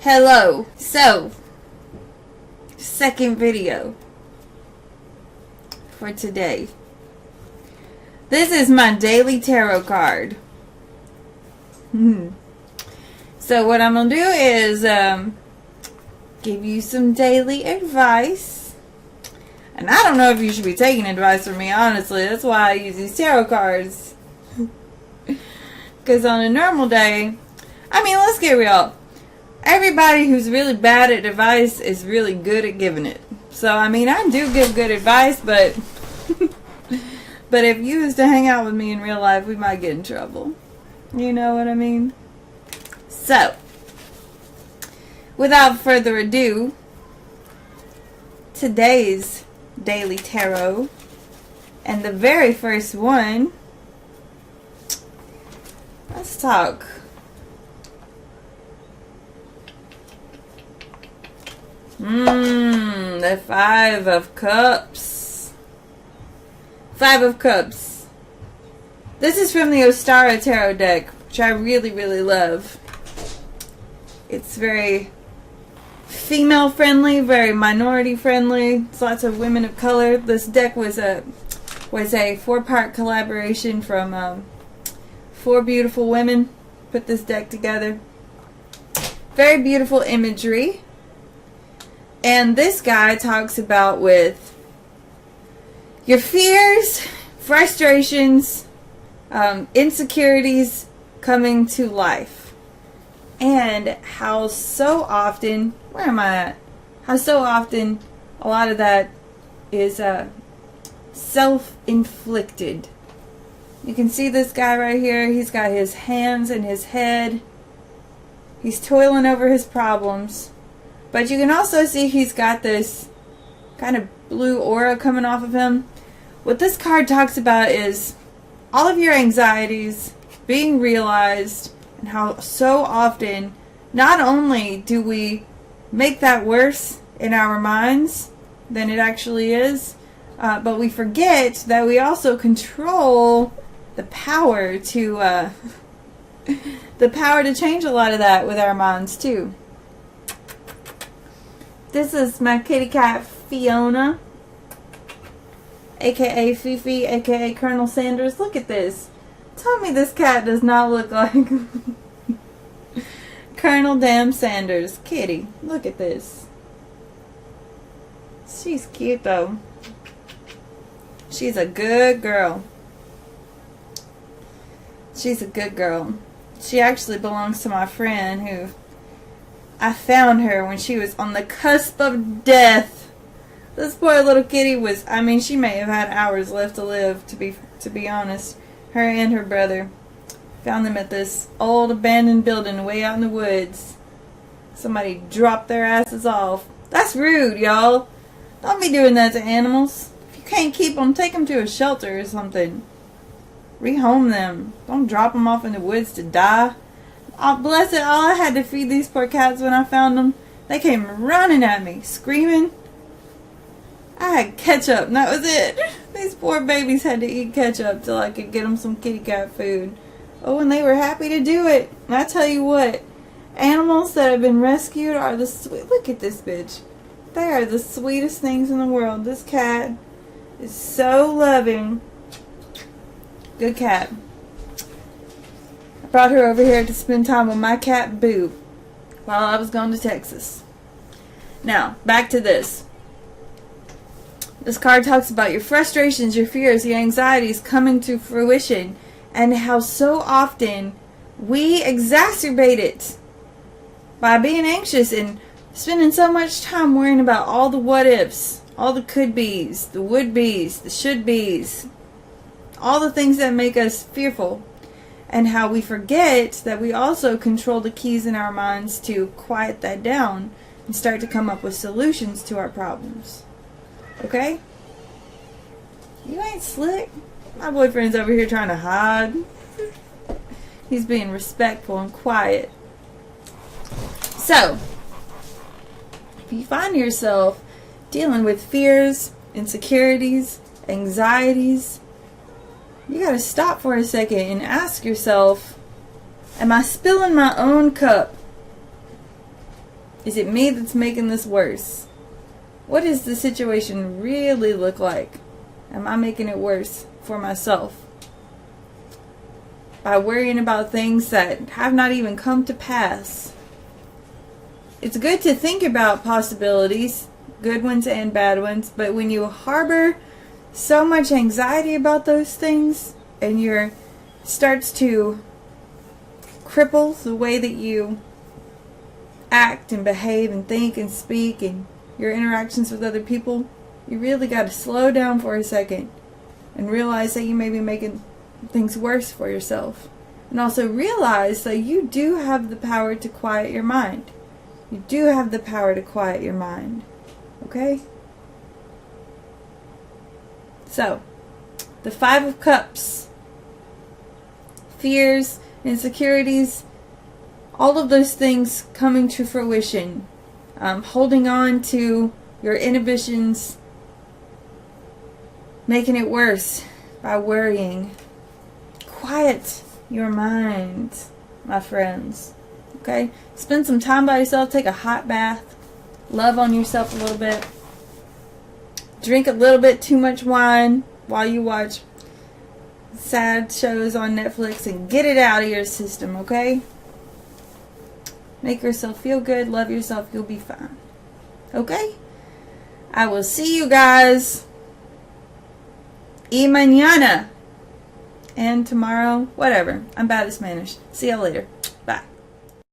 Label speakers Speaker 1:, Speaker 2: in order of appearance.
Speaker 1: Hello. So, second video for today. This is my daily tarot card. So what I'm going to do is give you some daily advice. And I don't know if you should be taking advice from me, honestly. That's why I use these tarot cards. Because on a normal day, I mean, let's get real. Everybody who's really bad at advice is really good at giving it. So, I mean, I do give good advice, but but if you was to hang out with me in real life, we might get in trouble. You know what I mean? So, without further ado, today's daily tarot, and the very first one, let's talk. The Five of Cups. Five of Cups. This is from the Ostara Tarot deck, which I really, really love. It's very female friendly, very minority friendly. It's lots of women of color. This deck was a 4-part collaboration from 4 beautiful women. Put this deck together. Very beautiful imagery. And this guy talks about with your fears, frustrations, insecurities coming to life. And how so often, where am I at? How so often a lot of that is self-inflicted. You can see this guy right here. He's got his hands in his head. He's toiling over his problems. But you can also see he's got this kind of blue aura coming off of him. What this card talks about is all of your anxieties being realized, and how so often not only do we make that worse in our minds than it actually is, but we forget that we also control the power to change a lot of that with our minds too. This is my kitty cat Fiona, aka Fifi, aka Colonel Sanders. Look at this. Tell me this cat does not look like Colonel damn Sanders. Kitty, look at this. She's cute though. She's a good girl. She's a good girl. She actually belongs to my friend who I found her when she was on the cusp of death. This poor little kitty was, I mean, she may have had hours left to live, to be honest. Her and her brother found them at this old abandoned building way out in the woods. Somebody dropped their asses off. That's rude, y'all. Don't be doing that to animals. If you can't keep them, take them to a shelter or something. Rehome them. Don't drop them off in the woods to die. Oh, bless it, all I had to feed these poor cats when I found them. They came running at me, screaming. I had ketchup, and that was it. These poor babies had to eat ketchup till I could get them some kitty cat food. Oh, and they were happy to do it. And I tell you what, animals that have been rescued are the sweet. Look at this bitch. They are the sweetest things in the world. This cat is so loving. Good cat. Brought her over here to spend time with my cat Boo while I was going to Texas. Now, back to this. This card talks about your frustrations, your fears, your anxieties coming to fruition, and how so often we exacerbate it by being anxious and spending so much time worrying about all the what ifs, all the could be's, the would be's, the should be's, all the things that make us fearful. And how we forget that we also control the keys in our minds to quiet that down and start to come up with solutions to our problems. Okay? You ain't slick. My boyfriend's over here trying to hide. He's being respectful and quiet. So, if you find yourself dealing with fears, insecurities, anxieties, you gotta stop for a second and ask yourself, am I spilling my own cup? Is it me that's making this worse? What does the situation really look like? Am I making it worse for myself? By worrying about things that have not even come to pass. It's good to think about possibilities, good ones and bad ones, but when you harbor so much anxiety about those things and your starts to cripple the way that you act and behave and think and speak and your interactions with other people, you really got to slow down for a second and realize that you may be making things worse for yourself. And also realize that you do have the power to quiet your mind. You do have the power to quiet your mind. Okay? So, the Five of Cups. Fears, insecurities, all of those things coming to fruition. Holding on to your inhibitions, making it worse by worrying. Quiet your mind, my friends. Okay? Spend some time by yourself. Take a hot bath. Love on yourself a little bit. Drink a little bit too much wine while you watch sad shows on Netflix and get it out of your system, okay? Make yourself feel good. Love yourself. You'll be fine. Okay? I will see you guys y mañana. And tomorrow, whatever. I'm bad at Spanish. See y'all later.